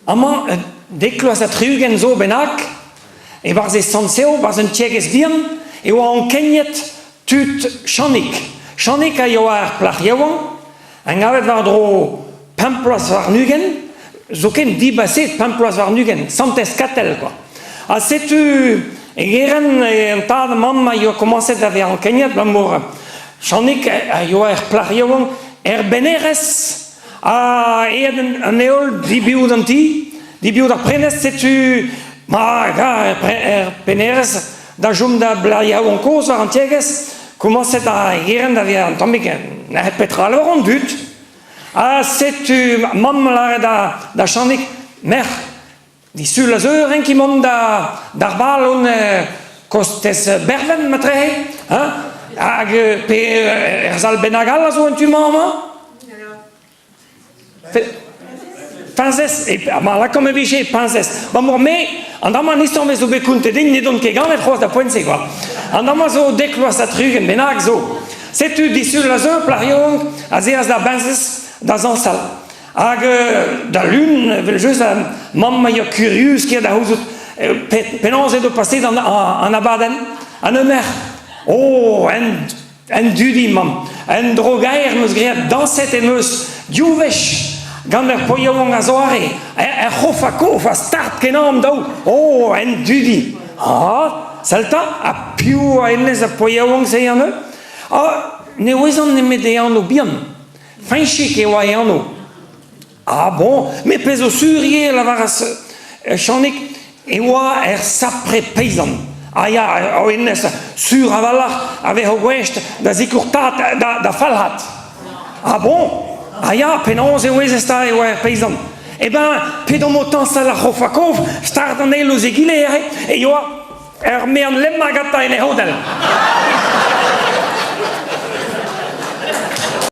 Amma, dekloas a trugen zo benak, e war ze sanseo, war een tjeges dien, e wa an kenjet tut chanik. Chanik a jo ar plach jewon, en gavet war dro pemploas war nugen, zo ken di baset pemploas war nugen, santes katel, quoi. A setu, e geren en ta de mamma jo commencet a ver an kenjet, blamor chanik a jo ar plach jewon, beneres, a eden an eol di biud an ti, di biud ar prenes setu, ma ga beneres da jom da blaia on koz war an tieges, commencet a geren da ver an tambik na petra lor an dut, a setu mam la da chanik, mer, di sul a zeur en ki mom da bal on kostes berven matre, hag erzal benagal a zo en tu mama? Panzes, ma la come vice panzes. Ma me andama niston ve zo bekunte ding ni don ke gamet khos da poinse quoi. Andama zo dekloas a trugen benak zo. Setu disul la zo plarion azias da panzes da zansal. Hag da lune vel just mamma yo curieux ki da huzut penonze do passer en abaden an emer. Oh en dudi mam. En drogair meus great dans cette meus djuvesh. Gander poiewong a zoare, chofa kofa start kenam dao, oh, en dudi. Salta, a piu a ennez a poiewong se yanne. Ne oezan ne mede anno bian. Feinchik e oa anno. Bon, me pezo surie la varas chanik e oa sapre peisan. Ya, o ennez sur a valach ave ho gwest da zikurtat da falhat. Bon? Ya, penons e oez esta e oer peisan. Pedomotan sa la chofakov, start an elo zegile e oa me an lemma gata en e hodel.